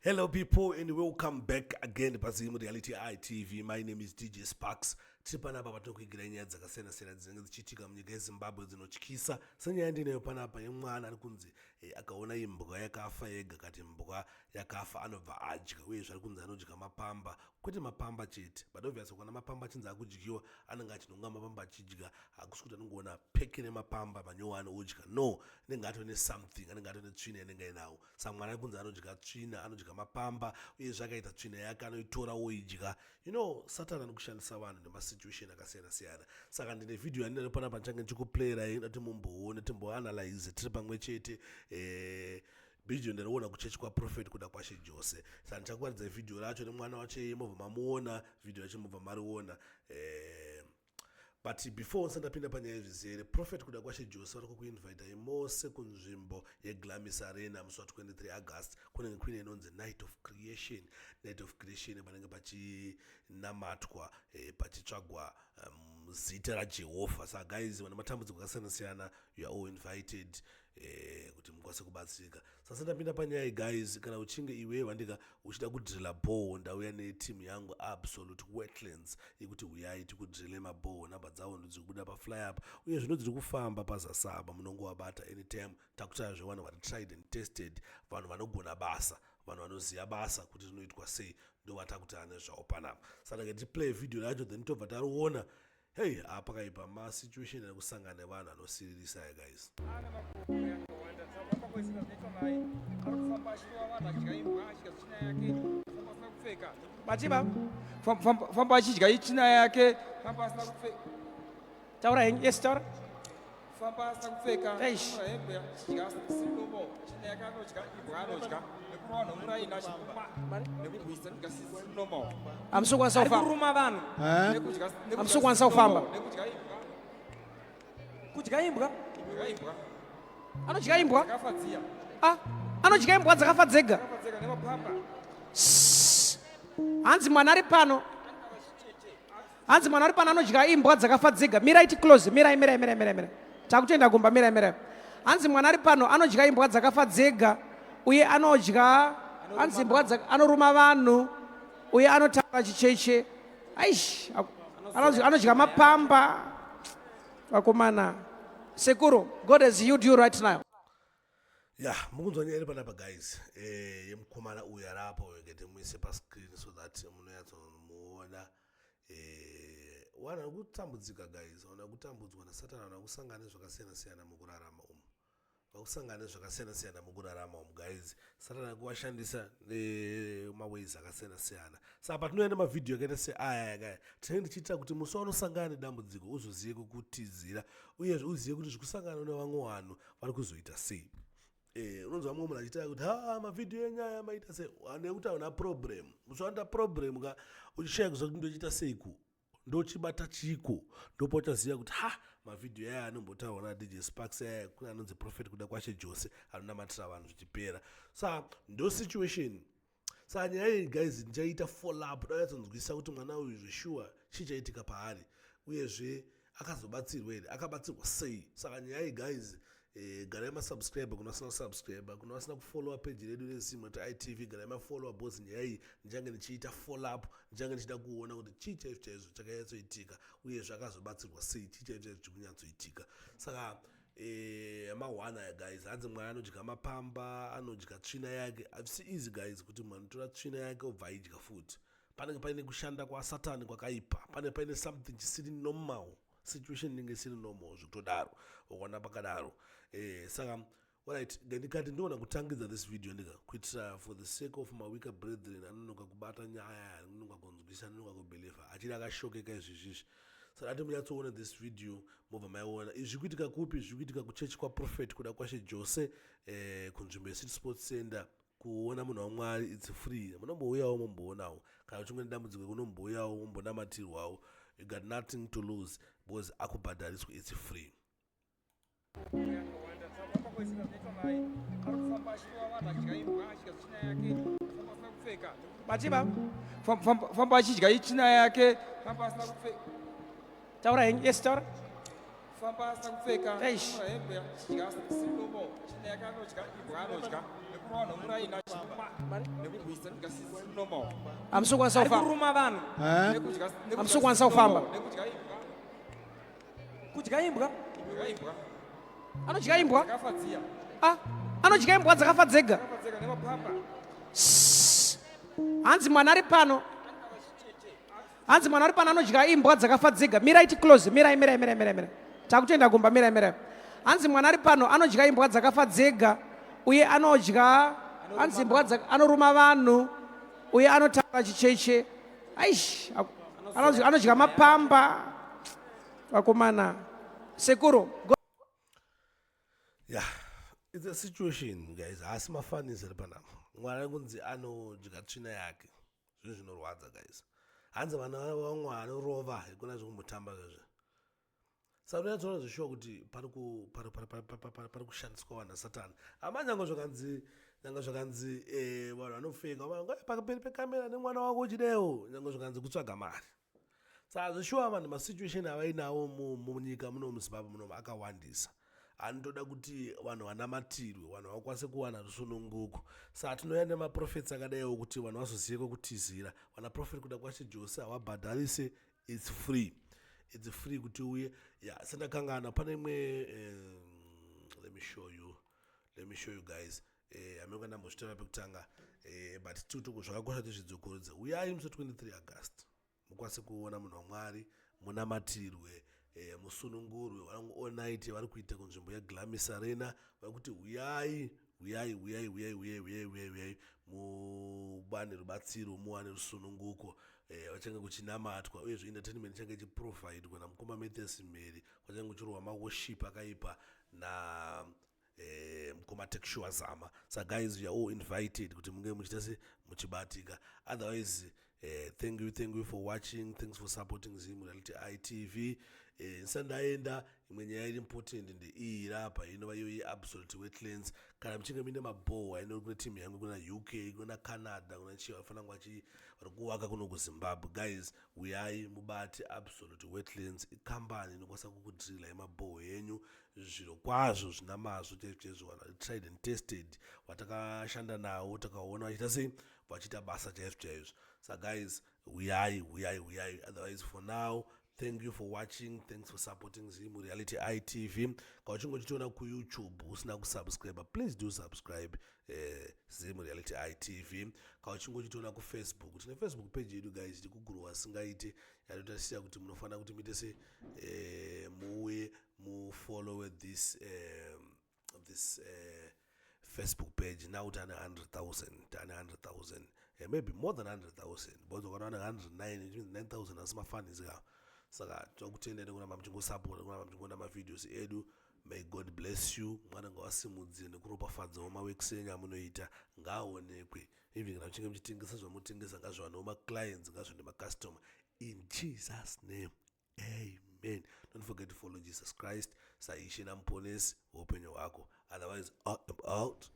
Hello people and welcome back again Pazimu Reality ITV. My name is DJ Sparks. Tiri panapa patinokuigira nyaya dzakasiyana-siyana dzinenge dzichiitika munyika yeZimbabwe dzinotyisa. Senyaya ndineyo panapa yemwana ari kunzi akaona imbwa yakafa yega kati mbwa yakafa anobva adya uyezve ari kunzi anodya mapamba kwete mapamba chete but obviously kana mapamba achinzi akudyiwa anenge achinonga mapamba achidya hakusi kuti anongoona peke nemapamba manyowa anodya no anenge atone something anenge atone tsvina inenge ainawo saka mwana ari kunzi anodya tsvina anodya mapamba uyezve akaita tsvina yake anoitora oidya Satani anokushandisa vanhu nemasituation akasiyana-siyana saka ndine vhidhiyo yandine panapa ndichange ndichikuplayera kuti mumboone timboanalyze tiri pamwe chete vhidhiyo ndariona kuchechi kwaProfeti kuda kwashe Jose saka ndichakuratidza vhidhiyo racho nemwana wacho mobva mamuona vhidhiyo yacho mobva mariona but before ndapinda panyaya zvizere Prophet kuda kwashe Jose vari kukuinvita mose kunzvimbo yeGlamis Arena musi wa23 August kunenge kuine inonzi Night of Creation panenge pachinamatwa pachitsvagwa zita raJehovha saka guys vana matambudziko akasiyana-siyana you are all invited kuti mukwanise kubatsirika sasa ndapinda panyaya guys kana uchinge iwe wandika uchida kudrilla ball ndauya netimu yangu Absolute Wetlands yekuti uyai tikudrille maball namba dzavo ndodzikubuda pafly up uye zvino dziri kufamba pazasaba munongowabata anytime takutarazve vanhu vari tried and tested vanhu vanogona basa vanhu vanoziva basa kuti rinoitwa sei ndovatakutaura nezvavo panapa saka ngatiplay vhidhiyo racho then tobva tariona hey apakaipa masituation ari kusangana nevanhu vanosiririsa guys Bachiba, famba achidya ichina yake, famba asina kupfeka. Taura hengi, yes taura. Famba asina kupfeka. Eish. Hembe achidya sinomo, china yake anodya, ibwa anodya. Nekuona muraina chipuma. Nekubuisa ngasi sinomo. Amsukwanisa ufamba. Kuruma vanhu. Amsukwanisa ufamba. Kudya imbwa. Imbwa. Anodya imbwa. Akafadzia. Anodya imbwa dzakafa dzega. Akafadzega nemapamba. Hanzi mwana ari pano anodya imbwa dzakafa dzega. Mirai close, mirai. Takutenda kumba mirai. Hanzi mwana ari pano anodya imbwa dzakafa dzega uye anodya hanzi imbwa anoruma vanhu uye anotamba chicheche. Aish, anodya mapamba. Vakomana. Sekuru, God has healed you right now. mukunzwa nyaya iri panapa guys yemukomana uyu arapo ngeti muise pascreen so that munoyatsomuona vanhu vari kutambudzika guys vanhu vari kutambudzwa naSatani vanhu vari kusangana nezvakasiyana-siyana mukurarama umu vakusangana nezvakasiyana-siyana mukurarama umu guys Satani ari kuvashandisa nemaways akasiyana-siyana saka patinoenda mavhidhiyo akaita seaya kaya tinenge tichiita kuti musi waunosangana nedambudziko uzozive kukutizira uyezve uzive kuti zvikusangana nevamwe vanhu vari kuzoita sei unonzwa mumwe munhu achitaura kuti mavhidhiyo enyaya maita sei nekuti hauna problem musaenda problem ka uchishaya kuziva kuti ndochiita seiku ndochibata chiko ndopa uchaziva kuti mavhidhiyo aya anombotaurwa naDJ Sparks aya kuna anonzi Prophet kuda kwashe Jose anonamatira vanhu zvichipera saka ndo situation saka nyaya iyi guys ndichaita follow up dayatsonzwisa kuti mwana uyu zveshuwa chichaitika paari uyezve akazobatsirwa here akabatsirwa sei saka nyaya iyi guys garai masubscriber kuna vasina kusubscriber kuna vasina kufollowa page redu reZimu ITV garai mafollowa bosi nyaya iyi ndichange ndichiita follow up ndichange ndichida kuona kuti chii chaizvo chakanyatsoitika uye zvakazobatsirwa sei chii chaizvo chikunyatsoitika saka mahwana aya guys hanzi mwana anodya mapamba anodya tsvina yake havisi easy guys kuti munhu anotora tsvina yake obva aidya futi panenge paine kushanda kwaSatani kwakaipa panenge paine something chisiri normal situation inenge isiri normal zvekutodaro ukaona pakadaro saka alright ndikati ndinoona kutangidza this video kuitira for the sake of my weaker brethren anonoka kubata nyaya anonoka kunzwisisa anonoka kubelieva achiri akashokeka izvizvizvi saka ati munyatsoona this video mobva maiona izvi kuitika kupi zviri kuitika kuchechi kwaProfeti kuda kwashe Jose kunzvimbo yeCity Sports Center kuona munhu waMwari it's free munombouyawo momboonawo kana uchinge nedambudziko kunombouyawo mombonamatirwawo you got nothing to lose because akubhadhariswa it's free. Bachiba, famba achidya ichina yake, famba asina kupfeka. Taura hengi, yes taura. famba sakupfeka Eish. hembe chidya silomo chineka anodya imbwa anodya nekumawana muraina nekugwisa ndikasisilomo Amsukwanisa ufamba. kuruma vanhu Amsukwanisa ufamba. nekudya imbwa kudya imbwa imbwa Anodya imbwa? dzakafa dziya Ah, anodya imbwa dzakafa dzega. dzakafa nemapapa Hanzi mwana ari pano. Hanzi mwana ari pano anodya imbwa dzakafa dzega. Mirai close. Mirai. Takutenda gumba mirai. Hanzi mwana ari pano anodya imbwa dzakafa dzega. Uye anodya hanzi imbwa anoruma vanhu. Uye anotamba chicheche. Aish. Anodya mapamba. Vakomana. Sekuru. Yeah, it's a situation, guys. Asimafanisi panapa. Mwana kunzi anodya tsvina yake. Zvinhu zvinorwadza, guys. Hanzi vana vamwe vanorova ikona zvekumutamba zvezve. Saka unatsoona zvishuwa kuti pari kushandiswa vanhu vasatani. Amanyanga zvakanzi vanhu vanopfeka pakaperi pekamera nemwana wako uchidewo nyanga zvakanzi kutsvaga mari. Saka zvishuwa vanhu masituation avainawo munyika muno muZimbabwe muno akawandisa. Anotoda kuti vanhu vanamatirwe, vanhu vakwanise kuwana rusununguko. Saka tinouya nemaprofits akadaiwo kuti vanhu vazozive kwekutizira. Vana profit kuda kwacho Jose havabhadharise, it's free. It's free kuti uye. Yeah, sendakangana pane imwe let me show you guys. Amene ndambozvitara pekutanga but tutuku zvakakosha kuti zvidzokorodze. Uyai musi 23 August. Mukwanise kuona munhu waMwari, munamatirwe. Musunungurwe all night vari kuita kunzvimbo yeGlamis Arena vari kuti uyai mubane rubatsiro muwane rusununguko vachange kuchinamatwa uyezve entertainment change ichiprovidwa namukoma Mathias Mary kwachange kuchirwa maworship akaipa na mukoma Tekshua Zama. So guys, you are all invited kuti munge muchitase muchibatika. Otherwise thank you for watching. Thanks for supporting Zimu Reality ITV. Sandaenda imwe nyaya iri important ndeiyi rapa inova iyo yeAbsolute Wetlands. Kana muchinge muine mabhowa ino kune timu yangu kuna UK, kuna Canada, kuna chiva vafana vari kuwaka kuno kuZimbabwe. Guys, uyai mubate Absolute Wetlands, ikambani inokwanisa kukudhirila mabhowa yenyu zviro kwazvo zvina mazvo chaizvo tried and tested watakashanda nawo takaona vachiita sei vachiita basa chaizvo. So guys, uyai. Otherwise for now, thank you for watching. Thanks for supporting Zimu Reality ITV. Kana uchingochitiona kuYouTube usina kusubscribe, please do subscribe Zimu Reality ITV. Kana uchingochitiona kuFacebook, tine Facebook page yedu guys, tiri kugrow asingaite yatotasiya kuti munofana kuti muite se muuye mufollow this Facebook page. Now tane 100,000 maybe more than 100,000 but ukaona 109 it means 9,000 asimafani zikawo. Saka tokutendeni kuna mamchingosupport kuna mamchingoona mavideos edu. May God bless you. Mwana ngawasimudzire nekuropafadza maworks enyu amunoita ngaaonekwe. Even kana muchinge muchitengesa zvamutengesa ngazviwanewo maclients ngazviwane macustomer. In Jesus' name, amen. Don't forget to follow Jesus Christ. Saishe na mponesi weupenyu hwako. Otherwise, out.